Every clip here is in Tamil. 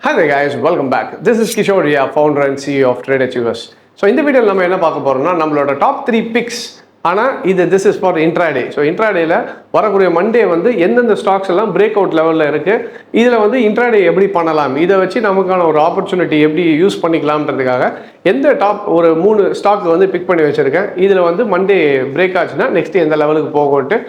Hi there guys, welcome back. This is Kishore, founder and CEO of tradeachievers. So இந்த வீடியோல நம்ம என்ன பார்க்க போறோம்னா நம்மளோட டாப் 3 பிக்ஸ். ஆனா this is for intraday. So intradayல வரக்கூடிய மண்டே வந்து எந்தெந்த ஸ்டாக்ஸ் எல்லாம் பிரேக் அவுட் லெவல்ல இருக்கு, இதுல வந்து intraday எப்படி பண்ணலாம், இதை வச்சு நமக்கான ஒரு ஆப்பர்ச்சுனிட்டி எப்படி யூஸ் பண்ணிக்கலாம்ன்றதுக்காக எந்த டாப் ஒரு 3 ஸ்டாக் வந்து பிக் பண்ணி வச்சிருக்கேன். இதுல வந்து மண்டே பிரேக் ஆச்சுன்னா நெக்ஸ்ட் எந்த லெவலுக்கு போகும்ட்டு.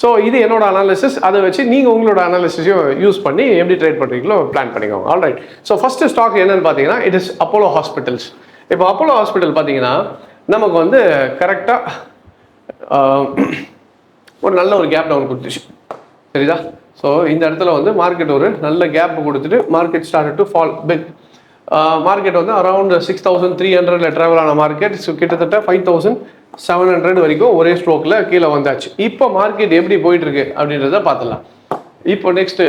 ஸோ இது என்னோட அனாலிசிஸ். அதை வச்சு நீங்கள் உங்களோட அனாலிசிஸையும் யூஸ் பண்ணி எப்படி ட்ரேட் பண்ணுறீங்களோ பிளான் பண்ணிக்கோங்க. ஆல்ரைட். ஸோ ஃபஸ்ட்டு ஸ்டாக் என்னன்னு பார்த்தீங்கன்னா இட் இஸ் அப்போலோ ஹாஸ்பிட்டல்ஸ். இப்போ அப்போலோ ஹாஸ்பிட்டல் பார்த்தீங்கன்னா நமக்கு வந்து கரெக்டாக ஒரு நல்ல ஒரு கேப் டவுன் கொடுத்துச்சு, சரிதா? ஸோ இந்த இடத்துல வந்து மார்க்கெட் ஒரு நல்ல கேப் கொடுத்துட்டு market start to fall big. Market வந்து அரௌண்ட் 6300 ட்ராவல் ஆன மார்க்கெட் கிட்டத்தட்ட 5700 வரைக்கும் ஒரே ஸ்ட்ரோக்கில் கீழே வந்தாச்சு. இப்போ மார்க்கெட் எப்படி போயிட்டு இருக்கு அப்படின்றத பார்த்துலாம். இப்போ நெக்ஸ்ட்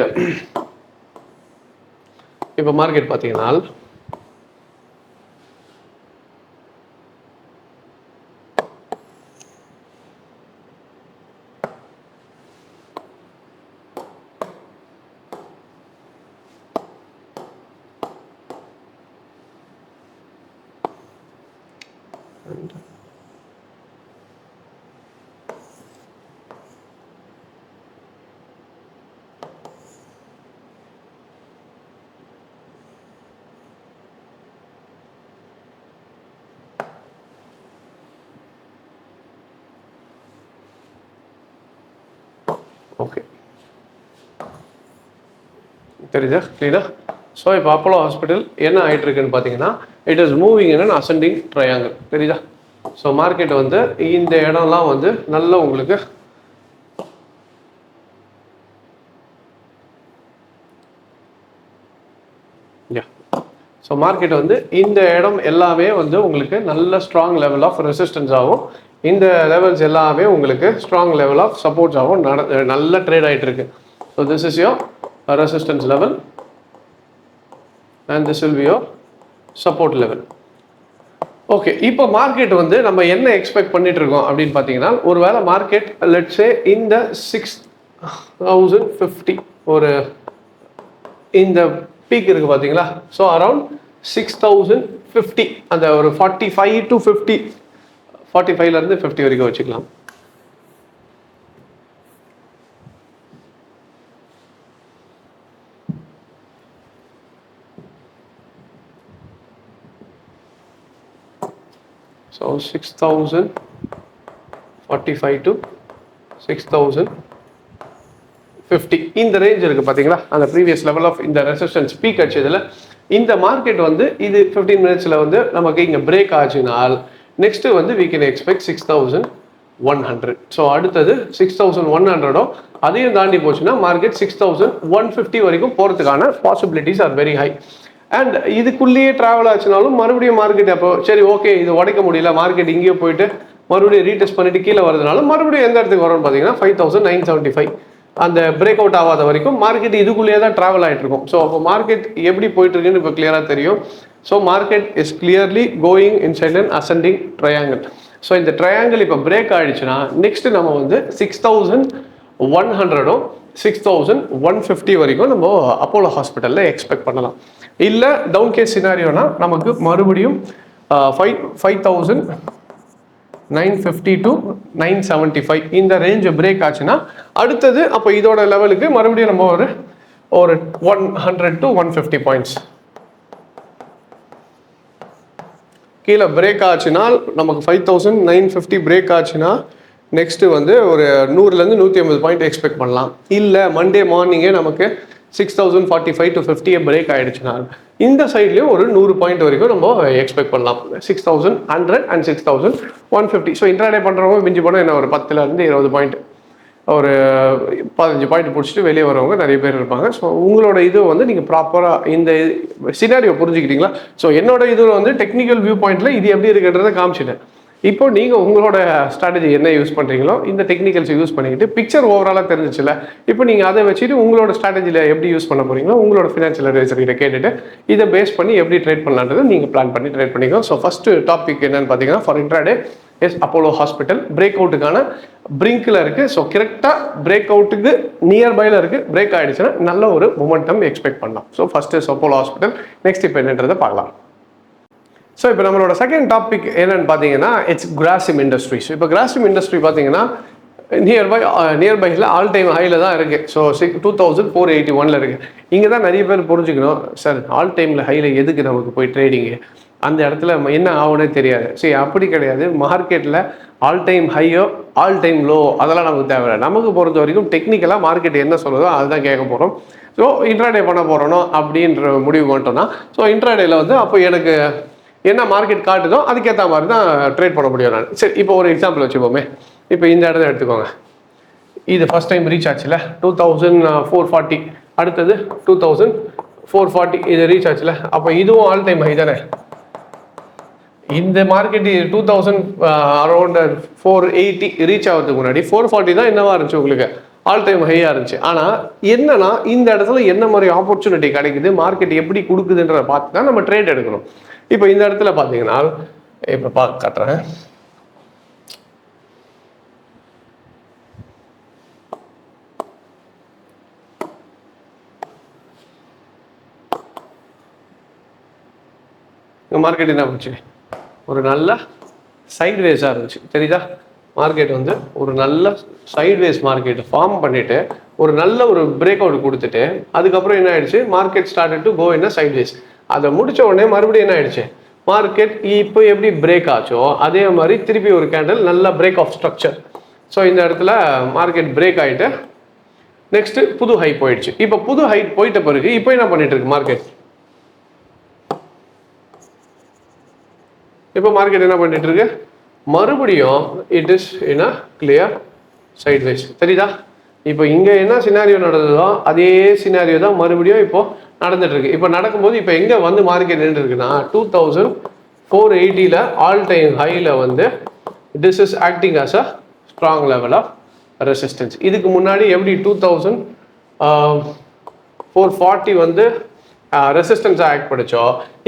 இப்போ மார்க்கெட் பார்த்தீங்கன்னா ஓகே தெரியுதா, கிளியரா? ஸோ இப்போ அப்போலோ ஹாஸ்பிட்டல் என்ன ஆகிட்டு இருக்குன்னு பார்த்தீங்கன்னா it is moving in an ascending triangle, தெரியுதா? ஸோ மார்க்கெட் வந்து இந்த இடம்லாம் வந்து நல்ல உங்களுக்கு ஸோ மார்க்கெட் வந்து இந்த இடம் எல்லாமே வந்து உங்களுக்கு நல்ல ஸ்ட்ராங் லெவல் ஆஃப் ரெசிஸ்டன்ஸ் ஆகும். இந்த லெவல்ஸ் எல்லாமே உங்களுக்கு ஸ்ட்ராங் லெவல் ஆஃப் சப்போர்ட்ஸ் ஆகும். நல்ல ட்ரேட் ஆகிட்டு இருக்கு. So this is your resistance level and this will be your support level. Okay, இப்போ மார்க்கெட் வந்து நம்ம என்ன எக்ஸ்பெக்ட் பண்ணிட்டு இருக்கோம் அப்படின்னு பார்த்தீங்கன்னா ஒருவேளை மார்க்கெட் லெட்ஸே இந்த 6050 ஒரு இந்த பீக் இருக்கு பார்த்தீங்களா? ஸோ அரௌண்ட் 6050 அந்த ஒரு 45 to 50, 45லேருந்து 50 வரைக்கும் வச்சுக்கலாம். ஸோ 6045 to 6050 இந்த ரேஞ்ச் இருக்கு பார்த்தீங்களா? அந்த ப்ரீவியஸ் லெவல் ஆஃப் இந்த ரெசிஸ்டன்ஸ் பீக் அடிச்சதுல இந்த மார்க்கெட் வந்து இது 15 மினிட்ஸ்ல வந்து நமக்கு இங்கே பிரேக் ஆச்சுனால் நெக்ஸ்ட் வந்து we can expect 6100. ஸோ அடுத்தது 6100 அதையும் தாண்டி போச்சுன்னா மார்க்கெட் 6150 வரைக்கும் போகிறதுக்கான possibilities are very high. And இதுக்குள்ளேயே ட்ராவல் ஆச்சுனாலும் மறுபடியும் மார்க்கெட் அப்போ சரி ஓகே இது உடைக்க முடியல, மார்க்கெட் இங்கேயே போயிட்டு மறுபடியும் ரீடெஸ்ட் பண்ணிட்டு கீழே வருதுனால மறுபடியும் எந்த இடத்துக்கு வரும்னு பார்த்தீங்கன்னா 5975 அந்த பிரேக் அவுட் ஆகாத வரைக்கும் மார்க்கெட் இதுக்குள்ளேயே தான் ட்ராவல் ஆகிட்டு இருக்கும். ஸோ அப்போ மார்க்கெட் எப்படி போயிட்டு இருக்குன்னு இப்போ கிளியராக தெரியும். So market is clearly going inside an ascending triangle. So இந்த ட்ரையாங்கிள் இப்போ பிரேக் ஆகிடுச்சுன்னா நெக்ஸ்ட் நம்ம வந்து 6100 6150 வரைக்கும் நம்ம அப்போலோ ஹாஸ்பிட்டலில் எக்ஸ்பெக்ட் பண்ணலாம். இல்லை டவுன் கேஸ் சினாரியோனா நமக்கு மறுபடியும் 5950 to 975 இந்த ரேஞ்ச் பிரேக் ஆச்சுன்னா அடுத்தது அப்போ இதோட லெவலுக்கு மறுபடியும் நம்ம ஒரு 100 to 150 பாயிண்ட்ஸ் கீழே பிரேக் ஆச்சுன்னா நமக்கு 5950 பிரேக் ஆச்சுன்னா நெக்ஸ்ட் வந்து ஒரு 100லேருந்து 150 பாயிண்ட் எக்ஸ்பெக்ட் பண்ணலாம். இல்லை மண்டே மார்னிங்கே நமக்கு 6045 to 50 பிரேக் ஆயிடுச்சுன்னா இந்த சைட்லேயும் ஒரு 100 பாயிண்ட் வரைக்கும் நம்ம எக்ஸ்பெக்ட் பண்ணலாம். 6100 and 6150. ஸோ இன்ட்ராடே பண்ணுறவங்க மிஞ்சி போனால் என்ன ஒரு 10லேருந்து 20 பாயிண்ட் ஒரு 15 பாயிண்ட் பிடிச்சிட்டு வெளியே வரவங்க நிறைய பேர் இருப்பாங்க. ஸோ உங்களோட இது வந்து நீங்கள் ப்ராப்பராக இந்த சினாரியோ புரிஞ்சுக்கிட்டீங்களா? ஸோ என்னோட இது வந்து டெக்னிக்கல் வியூ பாயிண்ட்டில் இது எப்படி இருக்குன்றதை காமிச்சிட்டேன். இப்போ நீங்கள் உங்களோட ஸ்ட்ராட்டஜி என்ன யூஸ் பண்ணுறீங்களோ இந்த டெக்னிக்கல்ஸ் யூஸ் பண்ணிக்கிட்டு பிக்சர் ஓவராலாக தெரிஞ்சிச்சுல, இப்போ நீங்கள் அதை வச்சுட்டு உங்களோட ஸ்ட்ராட்டஜியில் எப்படி யூஸ் பண்ண போகிறீங்களோ உங்களோட ஃபினான்ஷியல் அட்வைசர் கிட்ட கேட்டுட்டு இதை பேஸ் பண்ணி எப்படி ட்ரேட் பண்ணலான்றதை நீங்கள் பிளான் பண்ணி ட்ரேட் பண்ணிக்கோ. ஸோ ஃபஸ்ட்டு டாபிக் என்னன்னு பார்த்தீங்கன்னா for intraday is Apollo hospital break அவுட்டுக்கான பிரிங்கில் இருக்குது. ஸோ கரெக்டாக பிரேக் அவுட்டுக்கு நியர்பையில் இருக்குது. பிரேக் ஆகிடுச்சுன்னா நல்ல ஒரு மொமெண்டம் எக்ஸ்பெக்ட் பண்ணலாம். So first Apollo hospital. Next இப்போ என்னன்றதை பார்க்கலாம். ஸோ இப்போ நம்மளோட செகண்ட் டாபிக் என்னன்னு பார்த்தீங்கன்னா இட்ஸ் கிராசிம் இண்டஸ்ட்ரீஸ். இப்போ கிராசிம் இண்டஸ்ட்ரி பார்த்தீங்கன்னா நியர்பையில் ஆல் டைம் ஹையில் தான் இருக்குது. ஸோ 2481 இருக்குது. இங்கே தான் நிறைய பேர் புரிஞ்சுக்கணும், சார் ஆல் டைமில் ஹையில் எதுக்கு நமக்கு போய் ட்ரேடிங்கு, அந்த இடத்துல என்ன ஆகுனே தெரியாது. சரி, அப்படி கிடையாது. மார்க்கெட்டில் ஆல் டைம் ஹையோ ஆல் டைம் லோ அதெல்லாம் நமக்கு தேவையில்லை. நமக்கு பொறுத்த வரைக்கும் டெக்னிக்கலாக மார்க்கெட் என்ன சொல்லுதோ அதுதான் கேட்க போகிறோம். ஸோ இன்ட்ராடே பண்ண போகிறோனோ அப்படின்ற முடிவு வந்துட்டோம்னா, ஸோ இன்ட்ராடேயில் வந்து அப்போ எனக்கு என்ன மார்க்கெட் காட்டுதோ அதுக்கேற்ற மாதிரி தான் ட்ரேட் பண்ண முடியும் நான். சரி, இப்போ ஒரு எக்ஸாம்பிள் வச்சுப்போமே. இப்போ இந்த இடத்த எடுத்துக்கோங்க. இது ஃபர்ஸ்ட் டைம் ரீச் ஆச்சுல 2440, அடுத்தது 2440 இது ரீச் ஆச்சுல. அப்போ இதுவும் ஆல் டைம் ஹை தானே. இந்த மார்க்கெட் 2000 அரௌண்ட் 480 ரீச் ஆகிறதுக்கு முன்னாடி 440 தான் என்னவா இருந்துச்சு உங்களுக்கு, ஆல் டைம் ஹையாக இருந்துச்சு. ஆனால் என்னன்னா இந்த இடத்துல என்ன மாதிரி ஆப்பர்ச்சுனிட்டி கிடைக்குது, மார்க்கெட் எப்படி கொடுக்குதுன்றத பார்த்து தான் நம்ம ட்ரேட் எடுக்கணும். இப்போ இந்த இடத்துல பார்த்தீங்கன்னா இப்போ காட்டுறேன். மார்க்கெட் என்ன பண்ணுச்சு, ஒரு நல்ல சைட்வேஸாக இருந்துச்சு. தெரியுதா, மார்க்கெட் வந்து ஒரு நல்ல சைட்வேஸ் மார்க்கெட் ஃபார்ம் பண்ணிட்டு ஒரு நல்ல ஒரு பிரேக் அவுட் கொடுத்துட்டு அதுக்கப்புறம் என்ன ஆயிடுச்சு, market started to go in sideways. அதை முடிச்ச உடனே மறுபடியும் என்ன ஆயிடுச்சு, மார்க்கெட் இப்போ எப்படி பிரேக் ஆச்சோ அதே மாதிரி திருப்பி ஒரு கேண்டில் நல்ல பிரேக் ஆஃப் ஸ்ட்ரக்சர். ஸோ இந்த இடத்துல மார்க்கெட் பிரேக் ஆகிட்டு நெக்ஸ்ட் புது ஹை போயிடுச்சு. இப்போ புது ஹை போயிட்ட பிறகு இப்போ என்ன பண்ணிட்டு இருக்கு மார்க்கெட், இப்போ மார்க்கெட் என்ன பண்ணிட்டு இருக்கு, மறுபடியும் it is in a clear sideways. தெரியுதா, இப்போ இங்கே என்ன சினாரியோ நடந்ததோ அதே சினாரியோ தான் மறுபடியும் இப்போ நடந்துட்டு இருக்கு. இப்போ நடக்கும்போது இப்போ எங்கே வந்து மார்க்கெட் நின்று இருக்குன்னா 2480 ஆல் டைம் ஹையில் வந்து this is acting as a strong level of resistance. இதுக்கு முன்னாடி எப்படி 2440 வந்து ரெசிஸ்டன்ஸாக ஆக்ட் படிச்சோ,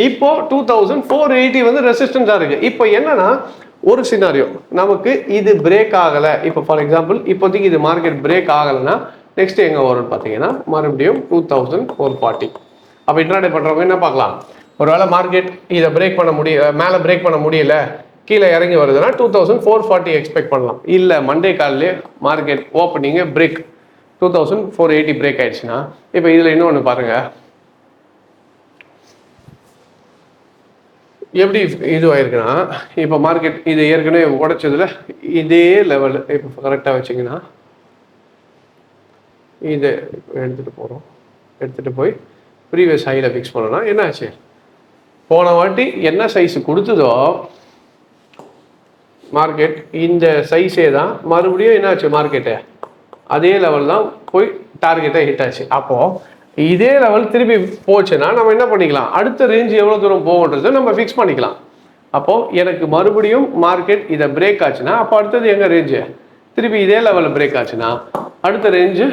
இப்போ 2480 வந்து ரெசிஸ்டன்ஸாக இருக்கு. இப்போ என்னன்னா ஒரு சினாரியோ நமக்கு இது பிரேக் ஆகலை. இப்போ ஃபார் எக்ஸாம்பிள் இப்போதைக்கு இது மார்க்கெட் பிரேக் ஆகலைன்னா நெக்ஸ்ட் எங்கே வரும்னு பார்த்தீங்கன்னா மறுபடியும் 2440. அப்போ இன்ட்ராடே பண்ணுறவங்க என்ன பார்க்கலாம், ஒருவேளை மார்க்கெட் இதை பிரேக் பண்ண மேலே பிரேக் பண்ண முடியல, கீழே இறங்கி வருதுன்னா 2440 எக்ஸ்பெக்ட் பண்ணலாம். இல்லை மண்டே காலிலே மார்க்கெட் ஓப்பனிங்கு பிரேக் 2480 பிரேக் ஆயிடுச்சுன்னா இப்போ இதில் இன்னொன்று பாருங்கள் எப்படி இதுவாயிருக்குன்னா, இப்போ மார்க்கெட் இது ஏற்கனவே உடைச்சதுல இதே லெவல் இப்போ கரெக்டாக வச்சிங்கன்னா இது எடுத்துகிட்டு போய் ப்ரீவியஸ் ஹையில் ஃபிக்ஸ் பண்ணோன்னா என்ன ஆச்சு, போன வாட்டி என்ன சைஸ் கொடுத்ததோ மார்க்கெட் இந்த சைஸே தான் மறுபடியும் என்ன ஆச்சு, மார்க்கெட்டு அதே லெவல் தான் போய் டார்கெட்டை ஹிட் ஆச்சு. அப்போது இதே லெவல் திருப்பி போச்சுன்னா நம்ம என்ன பண்ணிக்கலாம், அடுத்த ரேஞ்ச் எவ்வளோ தூரம் போகுன்றதை நம்ம ஃபிக்ஸ் பண்ணிக்கலாம். அப்போது எனக்கு மறுபடியும் மார்க்கெட் இதை பிரேக் ஆச்சுன்னா அப்போ அடுத்தது எங்கே ரேஞ்சு, திருப்பி இதே லெவலில் பிரேக் ஆச்சுன்னா அடுத்த ரேஞ்சு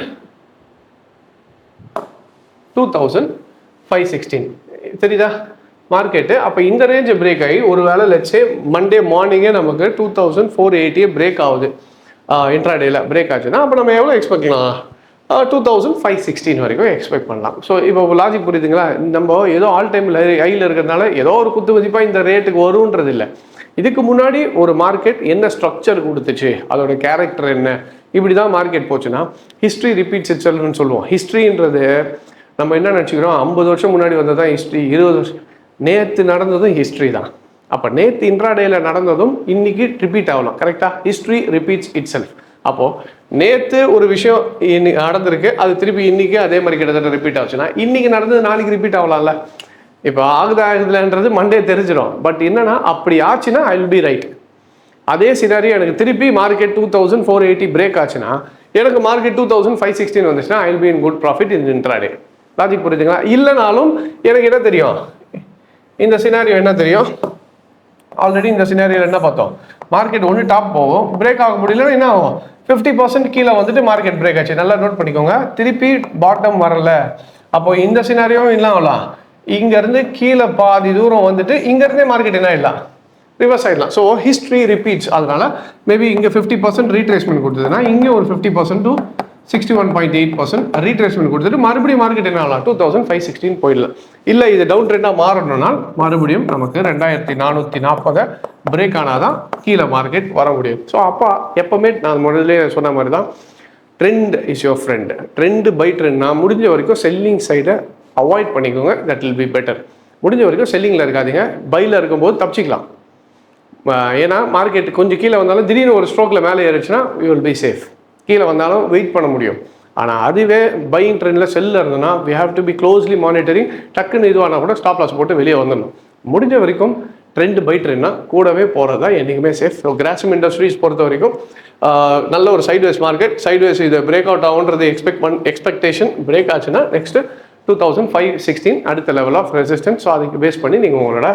2516. தெரியுதா மார்க்கெட்டு. அப்போ இந்த ரேஞ்சு பிரேக் ஆகி ஒரு வேளை லெட்ஸே மண்டே மார்னிங்கே நமக்கு 2480 பிரேக் ஆகுது, இன்ட்ராடேல பிரேக் ஆச்சுன்னா அப்போ நம்ம எவ்வளோ எக்ஸ்பெக்ட் பண்ணலாம், 2516 வரைக்கும் எக்ஸ்பெக்ட் பண்ணலாம். ஸோ இப்போ லாஜிக் புரியுதுங்களா, நம்ம ஏதோ ஆல் டைமில் ஹையில் இருக்கிறதுனால ஏதோ ஒரு குத்து மதிப்பாக இந்த ரேட்டுக்கு வருன்றது இல்லை. இதுக்கு முன்னாடி ஒரு மார்க்கெட் என்ன ஸ்ட்ரக்சர் கொடுத்துச்சு, அதோட கேரக்டர் என்ன, இப்படி தான் மார்க்கெட் போச்சுன்னா ஹிஸ்ட்ரி ரிப்பீட்ஸ் இட்செல்ஃப்னு சொல்லுவோம். ஹிஸ்ட்ரின்றது நம்ம என்ன நினச்சிக்கிறோம், 50 வருஷம் முன்னாடி வந்தது தான் ஹிஸ்ட்ரி, 20 வருஷம் நேற்று நடந்ததும் ஹிஸ்ட்ரி தான். அப்போ நேற்று இன்ட்ராடேல நடந்ததும் இன்னைக்கு ரிப்பீட் ஆகலாம். கரெக்டாக, ஹிஸ்ட்ரி ரிப்பீட்ஸ் இட் செல்ஃப். அப்போது நேற்று ஒரு விஷயம் இன்னைக்கு நடந்திருக்கு, அது திருப்பி இன்னைக்கு அதே மாதிரி கிட்டத்தட்ட ரிப்பீட் ஆச்சுன்னா இன்னைக்கு நடந்தது நாளைக்கு ரிப்பீட் ஆகலாம்ல. இப்போ ஆகுதுலன்றது மண்டே தெரிஞ்சிடும். பட் என்னன்னா அப்படி ஆச்சுன்னா ஐ வில் பி ரைட். அதே சினாரியோ எனக்கு திருப்பி மார்க்கெட் 2480 பிரேக் ஆச்சுன்னா எனக்கு மார்க்கெட் 2516 வந்துச்சுன்னா I will be in good profit in intraday. Logic புரியுதுங்களா. இல்லைனாலும் எனக்கு என்ன தெரியும், இந்த சினாரியோ என்ன தெரியும், ஆல்ரெடி இந்த சினாரியோவில் என்ன பார்த்தோம், மார்க்கெட் ஒன்று டாப் போகும், பிரேக் ஆக முடியலன்னா என்ன ஆகும், 50% கீழே வந்துட்டு மார்க்கெட் பிரேக் ஆச்சு. நல்லா நோட் பண்ணிக்கோங்க, திருப்பி பாட்டம் வரல. அப்போ இந்த சினாரியோவும் இல்லை ஆகலாம், இங்கேருந்து கீழே பாதி தூரம் வந்துட்டு இங்கேருந்தே மார்க்கெட் என்ன ஆகிடலாம், ரிவர்ஸ் ஆகிடலாம். So history repeats. அதனால மேபி இங்கே 50% ரீட்ரேஸ்மெண்ட் கொடுத்ததுன்னா இங்கே ஒரு 50% to 61.8% ரீட்ரேஸ்மெண்ட் கொடுத்துட்டு மறுபடியும் மார்க்கெட் என்ன ஆகலாம் 2516 போயிடலாம். இல்லை இது டவுன் ட்ரெண்டாக மாறணும்னா மறுபடியும் நமக்கு 2440 பிரேக் ஆனால் தான் கீழே மார்க்கெட் வர முடியும். ஸோ அப்போ எப்போவுமே நான் முதல்ல சொன்ன மாதிரி தான் trend is your friend. Trend by ட்ரெண்ட்னா முடிஞ்ச வரைக்கும் செல்லிங் சைடை அவாய்ட் பண்ணிக்கோங்க. That will be better. முடிஞ்ச வரைக்கும் செல்லிங்கில் இருக்காதீங்க. பையில் இருக்கும்போது தப்பிச்சிக்கலாம். ஏன்னா மார்க்கெட் கொஞ்சம் கீழே வந்தாலும் திடீர்னு ஒரு ஸ்ட்ரோக்கில் மேலே ஏறிச்சுன்னா யூ வில் பி சேஃப். கீழே வந்தாலும் வெயிட் பண்ண முடியும். ஆனால் அதுவே பையிங் ட்ரெண்டில் செல்லில் இருந்ததுன்னா we have to be closely monitoring. டக்குன்னு இதுவானா கூட ஸ்டாப் லாஸ் போட்டு வெளியே வந்துடணும். முடிஞ்ச வரைக்கும் ட்ரெண்ட் பை ட்ரெண்ட்னா கூடவே போகிறது தான் என்றைக்குமே சேஃப். ஸோ கிராசிம் இண்டஸ்ட்ரீஸ் பொறுத்த வரைக்கும் நல்ல ஒரு சைட்வேஸ் மார்க்கெட். சைட்வேஸ் இது பிரேக் அவுட் ஆகுன்றது எக்ஸ்பெக்டேஷன். பிரேக் ஆச்சுன்னா நெக்ஸ்ட்டு 2516 அடுத்த லெவல் ஆஃப் ரெசிஸ்டன்ஸ். ஸோ அதுக்கு பேஸ் பண்ணி நீங்கள் உங்களோட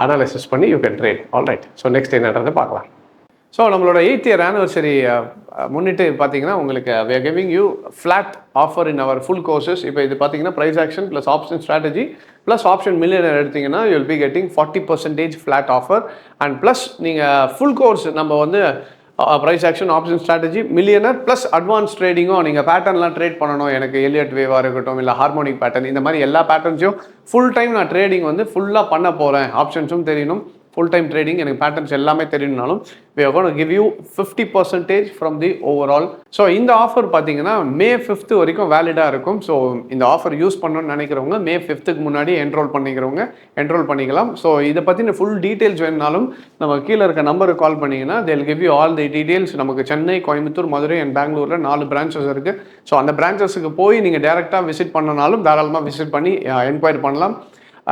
அனாலிசிஸ் பண்ணி you can trade. Alright. So next என்னன்றதை பார்க்கலாம். ஸோ நம்மளோட 8th year anniversary முன்னிட்டு பார்த்தீங்கன்னா உங்களுக்கு we are giving you flat offer in our full courses. இப்போ இது பார்த்தீங்கன்னா price action plus option strategy plus option millionaire எடுத்தீங்கன்னா you will be getting 40% flat offer. And plus நீங்கள் ஃபுல் கோர்ஸ் நம்ம வந்து price action option strategy millionaire plus advance ட்ரேடிங்கும் நீங்கள் பேட்டர்ன்லாம் ட்ரேட் பண்ணணும். எனக்கு எலியட் வேவாக இருக்கட்டும் இல்லை ஹார்மோனிக் பேட்டர்ன் இந்த மாதிரி எல்லா பேட்டர்ன்ஸையும் ஃபுல் டைம் நான் ட்ரேடிங் வந்து ஃபுல்லாக பண்ண போகிறேன். ஆப்ஷன்ஸும் தெரியணும், ஃபுல் டைம் ட்ரேடிங் எனக்கு பேட்டர்ன்ஸ் எல்லாமே தெரியணும்னாலும் we are going to give you 50% from the overall. So இந்த ஆஃபர் பார்த்தீங்கன்னா May 5th வரைக்கும் வேலிடாக இருக்கும். ஸோ இந்த ஆஃபர் யூஸ் பண்ணணும்னு நினைக்கிறவங்க May 5th முன்னாடி என்ரோல் பண்ணிக்கலாம். ஸோ இதை பற்றின ஃபுல் டீட்டெயில்ஸ் வேணுனாலும் நம்ம கீழே இருக்க நம்பருக்கு கால் பண்ணிங்கன்னா they will give you all the details. நமக்கு சென்னை, கோயம்புத்தூர், மதுரை அண்ட் பெங்களூரில் 4 பிரான்ச்சஸ் இருக்குது. ஸோ அந்த பிரான்ச்சஸுக்கு போய் நீங்கள் டேரெக்டாக விசிட் பண்ணனாலும் தாராளமாக விசிட் பண்ணி என்கொயரி பண்ணலாம்.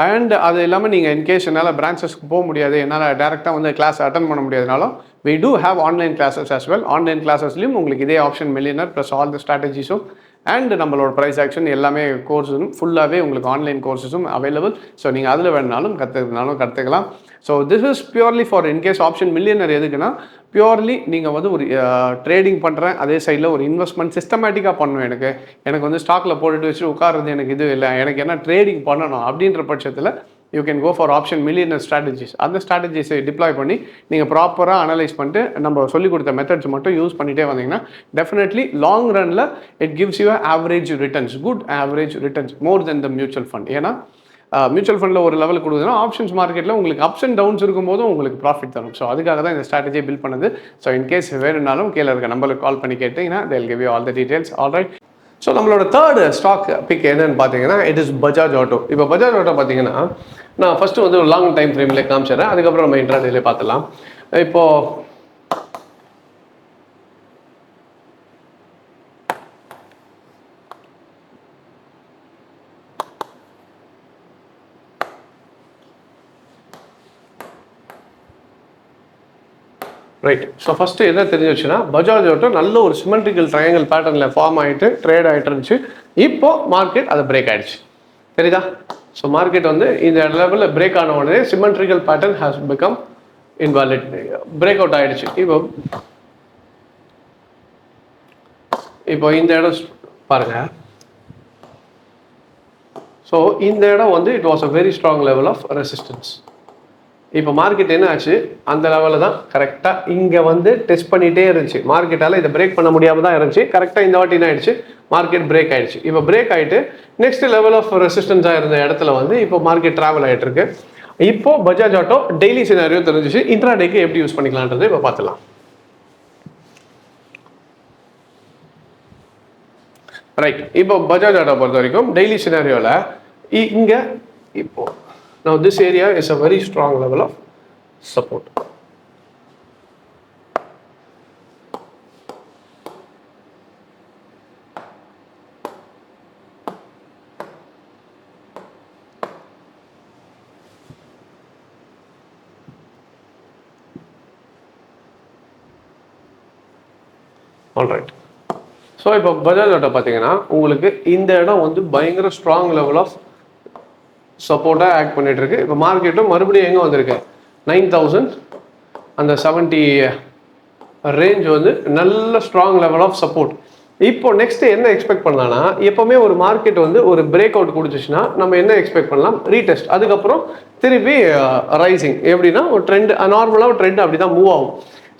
அண்ட் அது இல்லாமல் நீங்கள் இன்கேஸ் என்னால் பிரான்ச்சஸ்க்கு போக முடியாது, என்னால் டேரெக்டாக வந்து கிளாஸ் அட்டன் பண்ண முடியாதுனாலும் we do have online classes as well. Online கிளாஸஸ்லையும் உங்களுக்கு இதே option millionaire plus all the ஸ்ட்ராட்டஜிஸும் அண்ட் நம்மளோட ப்ரைஸ் ஆக்ஷன் எல்லாமே கோர்ஸும் ஃபுல்லாகவே உங்களுக்கு ஆன்லைன் கோர்ஸஸும் அவைலபிள். ஸோ நீங்கள் அதில் வேணுனாலும் கற்றுக்கலாம். So this is purely for in case option millionaire எதுக்குன்னா பியூர்லி நீங்கள் வந்து ஒரு ட்ரேடிங் பண்ணுறேன், அதே சைடில் ஒரு இன்வெஸ்ட்மெண்ட் சிஸ்டமேட்டிக்காக பண்ணணும். எனக்கு வந்து ஸ்டாக்கில் போட்டுட்டு வச்சு உட்காருறது எனக்கு இது இல்லை, எனக்கு என்ன ட்ரேடிங் பண்ணணும் அப்படின்ற பட்சத்தில் you can go for option millionaire strategies. அந்த ஸ்ட்ராட்டஜிஸை டிப்ளாய் பண்ணி நீங்கள் ப்ராப்பராக அனலைஸ் பண்ணிட்டு நம்ம சொல்லிக் கொடுத்த மெத்தட்ஸ் மட்டும் யூஸ் பண்ணிகிட்டே வந்தீங்கன்னா definitely long Ranil it gives you average returns, good average returns more then the mutual fund. ஏன்னா மியூச்சுவல் ஃபண்டில் ஒரு லெவலுக்கு கொடுக்குதுன்னா ஆப்ஷன்ஸ் மார்க்கெட்டில் உங்களுக்கு அப்ஸ் அண்ட் டவுன்ஸ் இருக்கும்போதும் உங்களுக்கு ப்ராஃபிட் தரும். ஸோ அதுக்காக தான் இந்த ஸ்ட்ராட்டஜியை பில்ட் பண்ணது. ஸோ இன்கேஸ் வேணுனாலும் கீழே இருக்க நம்பருக்கு கால் பண்ணி கேட்டிங்கன்னா they will give you all the details. Alright. So நம்மளோட தேர்ட் ஸ்டாக் பிக் என்னன்னு பார்த்தீங்கன்னா இட் இஸ் பஜாஜ் ஆட்டோ. இப்போ பஜாஜ் ஆட்டோ பார்த்தீங்கன்னா நான் ஃபஸ்ட்டு வந்து ஒரு லாங் டைம் ஃப்ரேம்லேயே காமிச்சிடுறேன், அதுக்கப்புறம் நம்ம இன்ட்ராடேலே பார்த்துலாம். இப்போது ரைட். ஸோ ஃபஸ்ட்டு என்ன தெரிஞ்சு வச்சுன்னா பஜாஜ் ஆட்டோ நல்ல ஒரு சிமெட்ரிக்கல் ட்ரையாங்கிள் பேட்டர்னில் ஃபார்ம் ஆகிட்டு ட்ரேட் ஆகிட்டு இருந்துச்சு. இப்போது மார்க்கெட் அதை பிரேக் ஆகிடுச்சு. தெரியுதா? ஸோ மார்க்கெட் வந்து இந்த லெவலில் பிரேக் ஆன உடனே symmetrical pattern has become invalid, break out ஆகிடுச்சு. இப்போ இந்த இடம் பாருங்கள். ஸோ இந்த இடம் வந்து it was a very strong level of resistance. இப்போ மார்க்கெட் என்ன ஆச்சு, அந்த லெவலில் தான் கரெக்டாக இங்கே வந்து டெஸ்ட் பண்ணிகிட்டே இருந்துச்சு. மார்க்கெட்டால் இதை பிரேக் பண்ண முடியாமல் தான் இருந்துச்சு. கரெக்டாக இந்த வாட்டி என்ன ஆயிடுச்சு, மார்க்கெட் பிரேக் ஆகிடுச்சு. இப்போ பிரேக் ஆகிட்டு நெக்ஸ்ட் லெவல் ஆஃப் ரெசிஸ்டன்ஸாக இருந்த இடத்துல வந்து இப்போ மார்க்கெட் ட்ராவல் ஆகிட்டு இருக்கு. இப்போ பஜாஜ் ஆட்டோ டெய்லி சினாரியோ தெரிஞ்சிச்சு, இன்ட்ராடேக்கு எப்படி யூஸ் பண்ணிக்கலான்றது இப்போ பார்த்துலாம். ரைட். இப்போ பஜாஜ் ஆட்டோ பொறுத்த வரைக்கும் டெய்லி சினாரியோவில் இங்கே இப்போ now this area is a very strong level of support. All right. So இப்போ பஜாஜ் ஆட்டோ பார்த்தீங்கன்னா உங்களுக்கு இந்த இடம் வந்து பயங்கர ஸ்ட்ராங் லெவல் ஆஃப் சப்போர்ட்டாக ஆக்ட் பண்ணிட்டு இருக்கு. இப்போ மார்க்கெட்டும் மறுபடியும் எங்கே வந்திருக்கு, 9000 அந்த 70 ரேஞ்ச் வந்து நல்ல ஸ்ட்ராங் லெவல் ஆஃப் சப்போர்ட். இப்போ நெக்ஸ்ட் என்ன எக்ஸ்பெக்ட் பண்ணலாம்னா, எப்பவுமே ஒரு மார்க்கெட் வந்து ஒரு பிரேக் அவுட் கொடுத்துச்சுன்னா நம்ம என்ன எக்ஸ்பெக்ட் பண்ணலாம், ரீடெஸ்ட், அதுக்கப்புறம் திருப்பி ரைசிங். எப்படின்னா ஒரு ட்ரெண்ட், நார்மலாக ஒரு ட்ரெண்ட் அப்படி தான் மூவ் ஆகும்.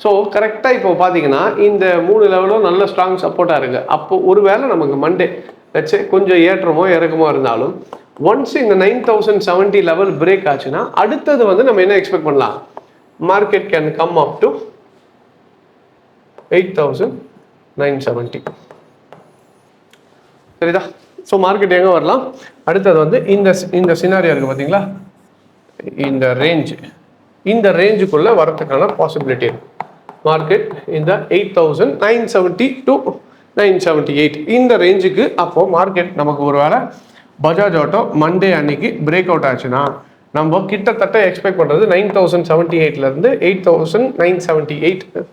ஸோ கரெக்டாக இப்போ பார்த்தீங்கன்னா இந்த 3 லெவலும் நல்ல ஸ்ட்ராங் சப்போர்ட்டாக இருக்குது. அப்போ ஒருவேளை நமக்கு மண்டே வச்சு கொஞ்சம் ஏற்றமோ இறக்கமோ இருந்தாலும் ஒன்ஸ் இந்த 9070 லெவல் பிரேக் ஆச்சுன்னா அடுத்தது வந்து நம்ம என்ன எக்ஸ்பெக்ட் பண்ணலாம், market can come up to 8970. சரிதா? ஸோ மார்க்கெட் எங்கே வரலாம், அடுத்தது வந்து இந்த சினாரியா இருக்குது பார்த்தீங்களா, இந்த ரேஞ்சுக்குள்ளே வரதுக்கான பாசிபிலிட்டி இருக்குது. மார்க்கெட் இந்த 8970 to 978 இந்த ரேஞ்சுக்கு அப்போது மார்க்கெட் நமக்கு ஒரு வேளை பஜாஜ் ஆட்டோ மண்டே அன்னைக்கு பிரேக் அவுட் ஆச்சுன்னா நம்ம கிட்டத்தட்ட எக்ஸ்பெக்ட் பண்ணுறது 9078லேருந்து 8978.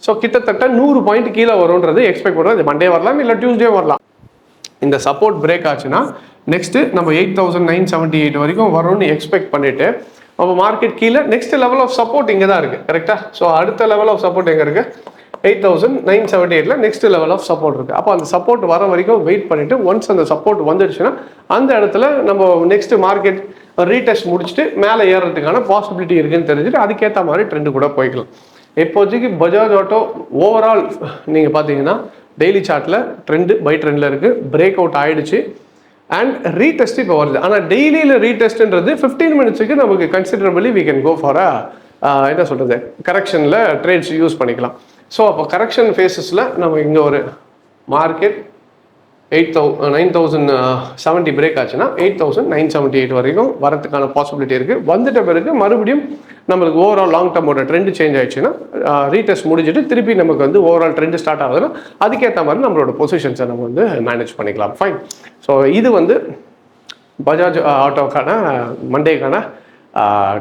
ஸோ கிட்டத்தட்ட 100 பாயிண்ட் கீழே வரும்ன்றது எக்ஸ்பெக்ட் பண்ணுறது. மண்டே வரலாம், இல்லை டியூஸ்டே வரலாம். இந்த சப்போர்ட் பிரேக் ஆச்சுன்னா நெக்ஸ்ட்டு நம்ம 8978 வரைக்கும் வரும்னு எக்ஸ்பெக்ட் பண்ணிவிட்டு அப்போ மார்க்கெட் கீழே நெக்ஸ்ட் லெவல் ஆஃப் சப்போர்ட் இங்கே தான் இருக்குது. கரெக்டாக? ஸோ அடுத்த லெவல் ஆஃப் சப்போர்ட் எங்கே இருக்குது, 8978 நெக்ஸ்ட் லெவல் ஆஃப் சப்போர்ட் இருக்குது. அப்போ அந்த சப்போர்ட் வர வரைக்கும் வெயிட் பண்ணிவிட்டு ஒன்ஸ் அந்த சப்போர்ட் வந்துடுச்சுன்னா அந்த இடத்துல நம்ம நெக்ஸ்ட் மார்க்கெட் ரீடெஸ்ட் முடிச்சுட்டு மேலே ஏறுறதுக்கான பாசிபிலிட்டி இருக்குன்னு தெரிஞ்சுட்டு அதுக்கேற்ற மாதிரி ட்ரெண்டு கூட போய்க்கலாம். இப்போதைக்கு பஜாஜ் ஆட்டோ ஓவரால் நீங்கள் பார்த்தீங்கன்னா டெய்லி சார்ட்டில் ட்ரெண்டு பை ட்ரெண்டில் இருக்குது, பிரேக் அவுட் ஆகிடுச்சு அண்ட் ரீடெஸ்ட் இப்போ வருது. ஆனால் டெய்லியில் ரீடெஸ்ட்ன்றது 15 மினிட்ஸுக்கு நமக்கு considerably we can go for என்ன சொல்கிறது, கரெக்ஷனில் ட்ரேட்ஸ் யூஸ் பண்ணிக்கலாம். ஸோ அப்போ கரெக்ஷன் ஃபேஸஸில் நம்ம இங்கே ஒரு மார்க்கெட் 9070 பிரேக் ஆச்சுன்னா 8978 வரைக்கும் வரதுக்கான பாசிபிலிட்டி இருக்குது. வந்துட்ட பிறகு மறுபடியும் நம்மளுக்கு ஓவரால் லாங் டர்மோட ட்ரெண்ட் சேஞ்ச் ஆயிடுச்சுன்னா ரீடெஸ்ட் முடிஞ்சுட்டு திருப்பி நமக்கு வந்து ஓவரால் ட்ரெண்ட் ஸ்டார்ட் ஆகுதுன்னா அதுக்கேற்ற மாதிரி நம்மளோட பொசிஷன்ஸை நம்ம வந்து மேனேஜ் பண்ணிக்கலாம். ஃபைன். ஸோ இது வந்து பஜாஜ் ஆட்டோக்கான மண்டேக்கான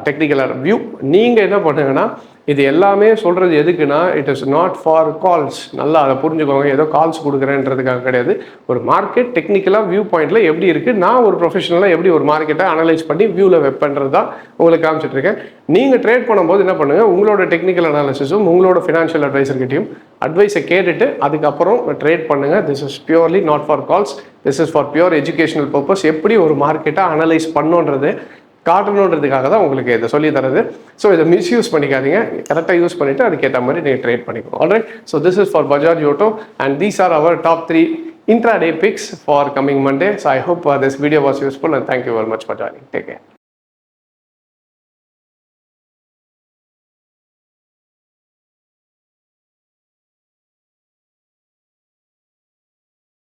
டெக்னிக்கல் வியூ. நீங்கள் என்ன பண்ணுங்கன்னா இது எல்லாமே சொல்கிறது எதுக்குன்னா it is not for calls. நல்லா அதை புரிஞ்சுக்கோங்க. ஏதோ கால்ஸ் கொடுக்குறேன்றதுக்காக கிடையாது. ஒரு மார்க்கெட் டெக்னிக்கலாக வியூ பாயிண்டில் எப்படி இருக்குது, நான் ஒரு ப்ரொஃபஷனலாக எப்படி ஒரு மார்க்கெட்டை அனலைஸ் பண்ணி வியூவில் வைப்பேன்றது தான் உங்களுக்கு காமிச்சிட்ருக்கேன். நீங்கள் ட்ரேட் பண்ணும்போது என்ன பண்ணுங்கள், உங்களோட டெக்னிக்கல் அனாலிசிஸும் உங்களோட ஃபினான்ஷியல் அட்வைசர்கிட்டையும் அட்வைஸை கேட்டுட்டு அதுக்கப்புறம் ட்ரேட் பண்ணுங்கள். This is purely not for calls, this is for pure educational purpose. எப்படி ஒரு மார்க்கெட்டை அனலைஸ் பண்ணுன்றது காட்டணுன்றதுக்காக தான் உங்களுக்கு இதை சொல்லி தரது. ஸோ இதை மிஸ்யூஸ் பண்ணிக்காதீங்க, கரெக்டாக யூஸ் பண்ணிவிட்டு அதுக்கேற்ற மாதிரி நீங்கள் ட்ரேட் பண்ணிக்கணும். Alright. So this is for Bajaj Auto and these are our top 3 intraday picks for coming Monday. So I hope this video was useful and thank you very much for joining. Take care.